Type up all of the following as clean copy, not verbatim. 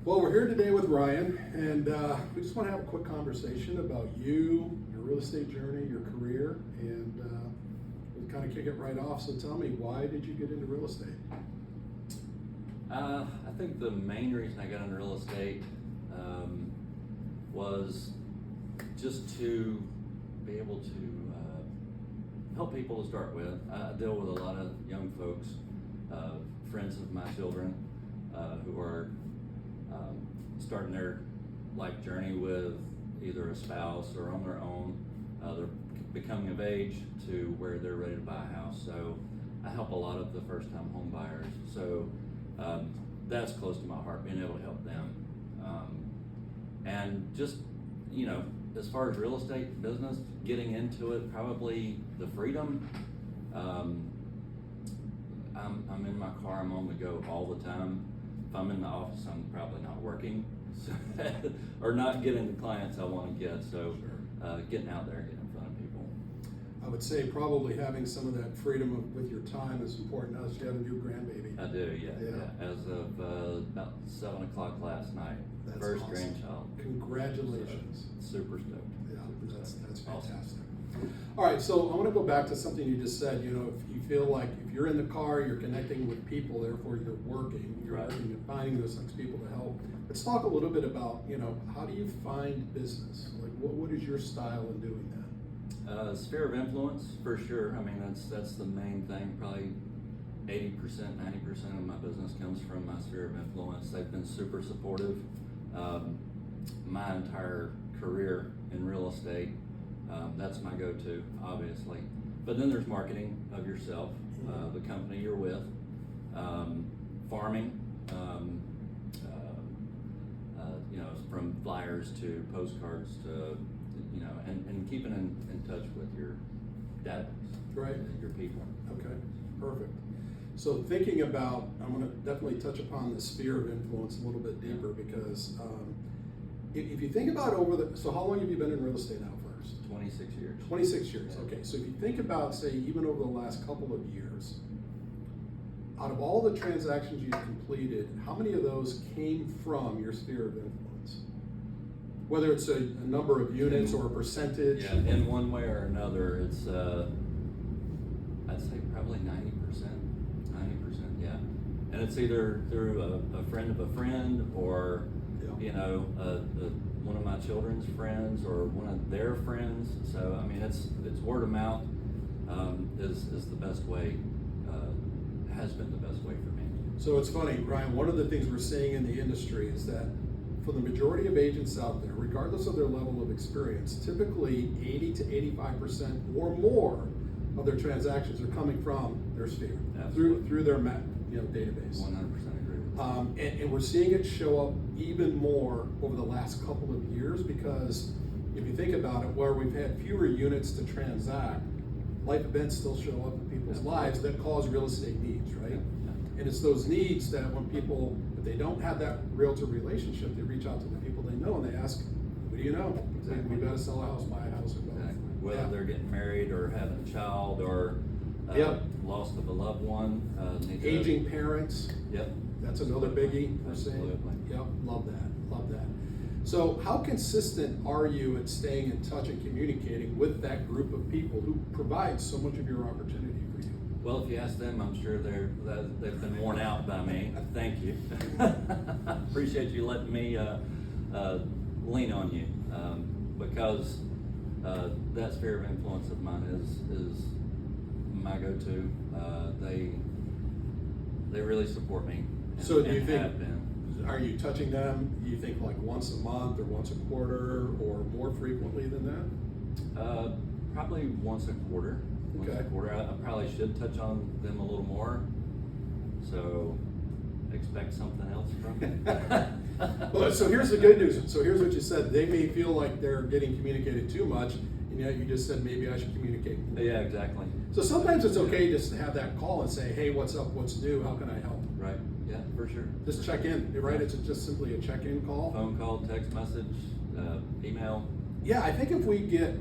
Well, we're here today with Ryan, and we just want to have a quick conversation about you, your real estate journey, your career, and we'll kind of kick it right off. So tell me, why did you get into real estate? I think the main reason I got into real estate was just to be able to help people to start with. I deal with a lot of young folks, friends of my children, who are starting their life journey with either a spouse or on their own. They're becoming of age to where they're ready to buy a house. So I help a lot of the first-time home buyers. So that's close to my heart, being able to help them. And just, you know, as far as real estate business, getting into it, probably the freedom. I'm in my car, I'm on the go all the time. If I'm in the office, I'm probably not working, so, or not getting the clients I want to get. So getting out there, getting in front of people. I would say probably having some of that freedom with your time is important. Now that you have a new grandbaby. I do, yeah. As of about 7 o'clock last night, That's first awesome. grandchild. Congratulations. So, super stoked. Yeah, that's Awesome. fantastic. All right, so I want to go back to something you just said. You know, if you feel like if you're in the car, you're connecting with people, therefore you're working Right. and finding those next people to help. Let's talk a little bit about, you know, how do you find business? Like, what is your style in doing that? Sphere of influence, for sure. I mean, that's the main thing. Probably 80%, 90% of my business comes from my sphere of influence. They've been super supportive. My entire career in real estate, that's my go-to, obviously. But then there's marketing of yourself, the company you're with, farming, you know, from flyers to postcards to, you know, and keeping in touch with your database, Right. your people. Okay, perfect. So thinking about, I'm going to definitely touch upon the sphere of influence a little bit deeper because if you think about so how long have you been in real estate now first? 26 years. 26 years, okay. So if you think about, say, even over the last couple of years, out of all the transactions you've completed, how many of those came from your sphere of influence? Whether it's a number of units or a percentage? Yeah, in one way or another, it's, I'd say probably 90%, yeah. And it's either through a friend of a friend or, you know, one of my children's friends or one of their friends. So, I mean, it's word of mouth is the best way, has been the best way for me. So it's funny, Ryan, one of the things we're seeing in the industry is that for the majority of agents out there, regardless of their level of experience, typically 80 to 85% or more of their transactions are coming from their sphere, through their database. 100% agree with that. And we're seeing it show up even more over the last couple of years because if you think about it, where we've had fewer units to transact, life events still show up in people's lives that cause real estate needs, right? Yeah. And it's those needs that when people, if they don't have that realtor relationship, they reach out to the people they know and they ask, who do you know? Exactly. We gotta sell a house, buy a house, or both. Exactly. Whether they're getting married or having a child or loss of a loved one. Aging parents. Yep. That's another biggie we're seeing. Absolutely. Yep, love that. So how consistent are you at staying in touch and communicating with that group of people who provide so much of your opportunity for you? Well, if you ask them, I'm sure they've been worn out by me. Thank you. Appreciate you letting me lean on you because that sphere of influence of mine is my go-to. They really support me. So do you think, have been. are you touching them, do you think like once a month or once a quarter or more frequently than that? Probably once a quarter. Okay. I probably should touch on them a little more. So expect something else from me. Well, so here's the good news. So here's what you said. They may feel like they're getting communicated too much, and yet you just said maybe I should communicate more. Yeah, exactly. So sometimes it's okay just to have that call and say, hey, what's up, what's new, how can I help? Right. Yeah, for sure. Just check in, right? It's just simply a check-in call. Phone call, text message, email. Yeah, I think if we get,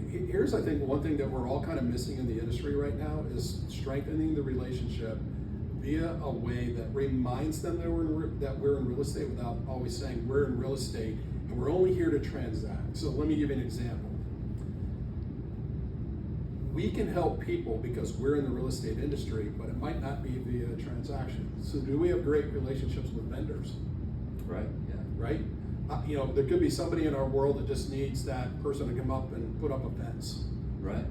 here's I think one thing that we're all kind of missing in the industry right now is strengthening the relationship via a way that reminds them that we're in real estate without always saying we're in real estate and we're only here to transact. So let me give you an example. We can help people because we're in the real estate industry, but it might not be via a transaction. So do we have great relationships with vendors? Right, yeah. Right? There could be somebody in our world that just needs that person to come up and put up a fence. Right.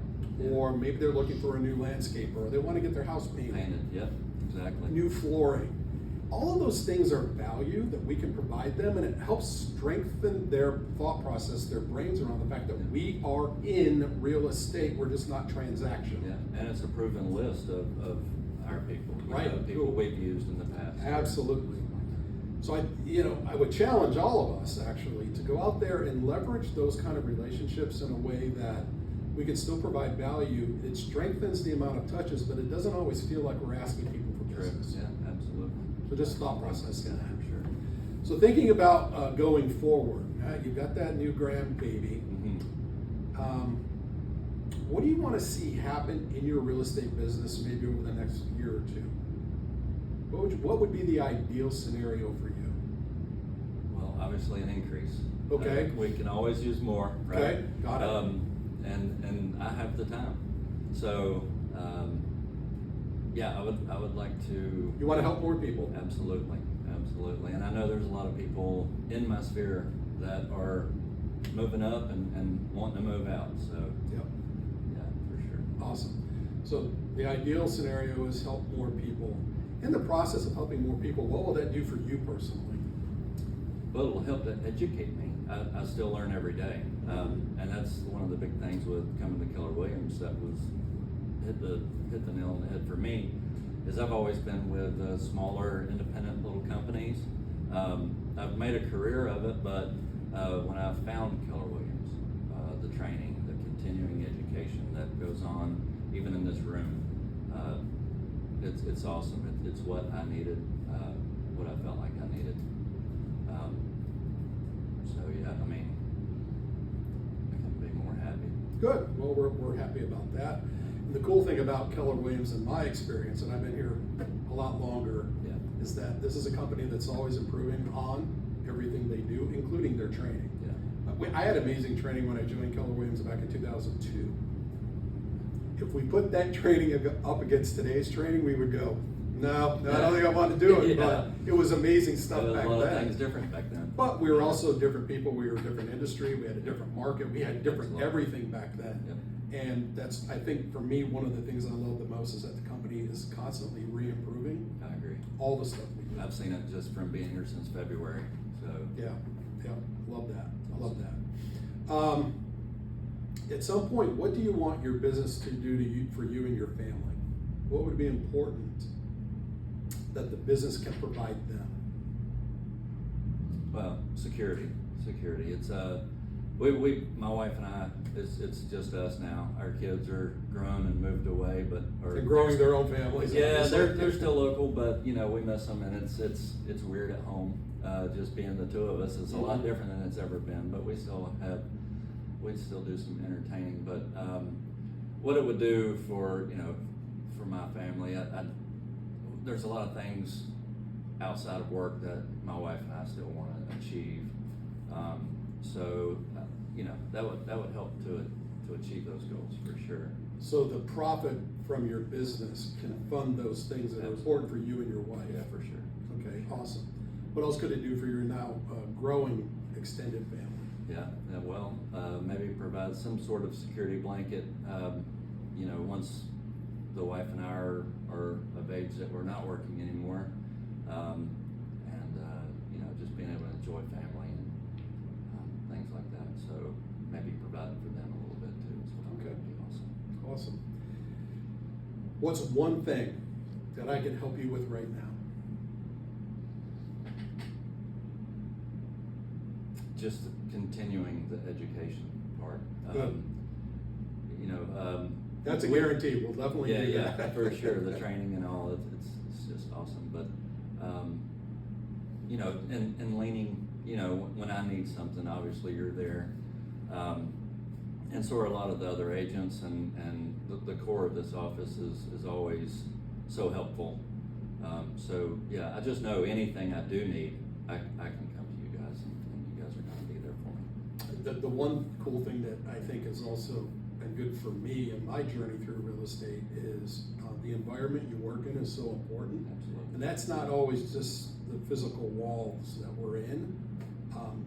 Or maybe they're looking for a new landscaper, or they want to get their house painted. Yep, exactly. New flooring. All of those things are value that we can provide them, and it helps strengthen their thought process, their brains around the fact that we are in real estate, we're just not transactional. Yeah, and it's a proven list of our people. Right. People we've used in the past. Absolutely. So I would challenge all of us actually to go out there and leverage those kind of relationships in a way that we can still provide value. It strengthens the amount of touches, but it doesn't always feel like we're asking people for business. Yeah, absolutely. So just thought process in Yeah, that. sure. So thinking about going forward, you've got that new grandbaby. Mm-hmm. What do you want to see happen in your real estate business maybe over the next year or two? What would be the ideal scenario for you? Well, obviously an increase. Okay. We can always use more, right? Okay, got it. And I have the time. So, yeah, I would like to. You want to help more people? Absolutely. And I know there's a lot of people in my sphere that are moving up and wanting to move out. So, Yep. yeah, for sure. Awesome. So the ideal scenario is help more people. In the process of helping more people, what will that do for you personally? Well, it'll help to educate me. I still learn every day, and that's one of the big things with coming to Keller Williams that was hit the nail on the head for me. Is I've always been with smaller, independent little companies. I've made a career of it, but when I found Keller Williams, the training, the continuing education that goes on, even in this room, it's awesome. It's what I needed, what I felt like I needed. So yeah, I mean, I couldn't be more happy. Good. Well, we're happy about that. And the cool thing about Keller Williams, in my experience, and I've been here a lot longer, Yeah. is that this is a company that's always improving on everything they do, including their training. Yeah. I had amazing training when I joined Keller Williams back in 2002. If we put that training up against today's training, we would go, no, I don't think I want to do it. Yeah. But it was amazing stuff There was back a lot of then. things different back then. But we were also different people. We were a different industry. We had a different market. We had different Absolutely. everything back then. Yep. And that's, I think, for me, one of the things I love the most is that the company is constantly re-improving I agree. all the stuff we do. I've seen it just from being here since February. So Yeah, love that. I love that. At some point, what do you want your business to do for you and your family? What would be important that the business can provide them? well, security. It's my wife and I. It's just us now. Our kids are grown and moved away, but And growing their own families. Yeah, obviously. they're still local, but we miss them, and it's weird at home. Just being the two of us is a lot different than it's ever been. But we'd still do some entertaining. But what it would do for my family, there's a lot of things outside of work that my wife and I still want to achieve. So that would help to achieve those goals for sure. So the profit from your business can fund those things that are important for you and your wife. Yeah, for sure. Okay, awesome. What else could it do for your now growing extended family? Yeah, well, maybe provide some sort of security blanket. Once the wife and I are of age that we're not working anymore, and just being able to enjoy family and things like that. So maybe providing for them a little bit too as well. Okay. Would be awesome. Awesome. What's one thing that I can help you with right now? Just continuing the education part. Good. That's a guarantee. We'll definitely do that. Yeah, for sure. The training and all, it's just awesome. But and leaning, when I need something, obviously you're there. And so are a lot of the other agents, and the core of this office is always so helpful. So yeah, I just know anything I do need, I can come to you guys, and you guys are gonna be there for me. The one cool thing that I think has also been good for me in my journey through real estate is the environment you work in is so important. Absolutely. And that's not always just the physical walls that we're in.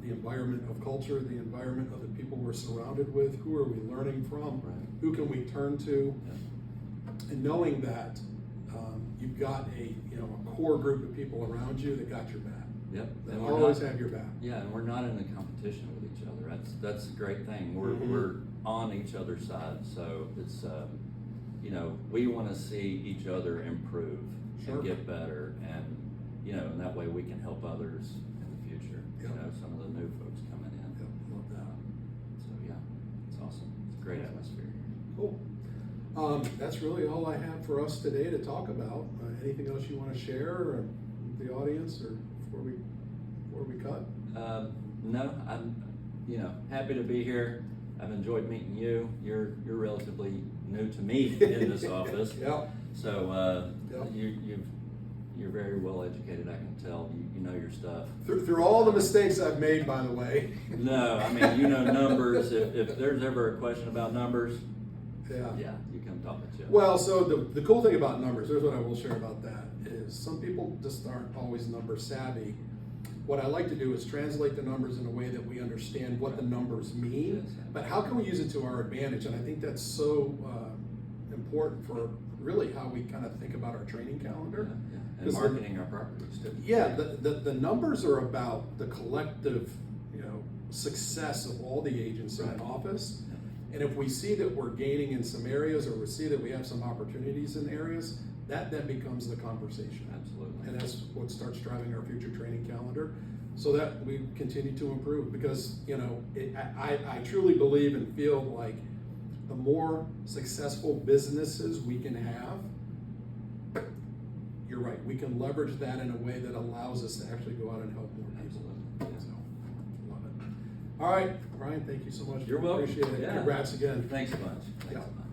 The environment of culture, the environment of the people we're surrounded with, who are we learning from, Right. who can we turn to, Yeah. and knowing that you've got a core group of people around you that got your back, Yep. that And we're always not- have your back. Yeah, and we're not in a competition with each other. That's a great thing. Mhm. We're on each other's side, so it's we want to see each other improve Sure. and get better, and and that way we can help others in the future. Yep. Some of the new folks coming in. Yep, love that. So yeah, it's awesome. It's a great atmosphere here. Cool. That's really all I have for us today to talk about. Anything else you want to share with the audience, or before we cut? No, I'm happy to be here. I've enjoyed meeting you. You're relatively new to me in this office. Yeah. So Yep. you're very well educated. I can tell you know your stuff. Through all the mistakes I've made, by the way. No, I mean you know numbers. If there's ever a question about numbers, Yeah. you come talk to Jeff. Well, so the cool thing about numbers, here's what I will share about that, is some people just aren't always number savvy. What I like to do is translate the numbers in a way that we understand what the numbers mean, Yes. but how can we use it to our advantage? And I think that's so important for really how we kind of think about our training calendar. Yeah. And 'Cause the- marketing our properties too. Yeah, the numbers are about the collective, success of all the agents in an Right. office. And if we see that we're gaining in some areas, or we see that we have some opportunities in areas, that then becomes the conversation. Absolutely. And that's what starts driving our future training calendar, so that we continue to improve. Because, I truly believe and feel like the more successful businesses we can have, you're right, we can leverage that in a way that allows us to actually go out and help more people. Absolutely. So, love it. All right, Brian, thank you so much. You're welcome. Appreciate it. Yeah. Congrats again. Thanks a bunch. Yeah. Thanks a bunch.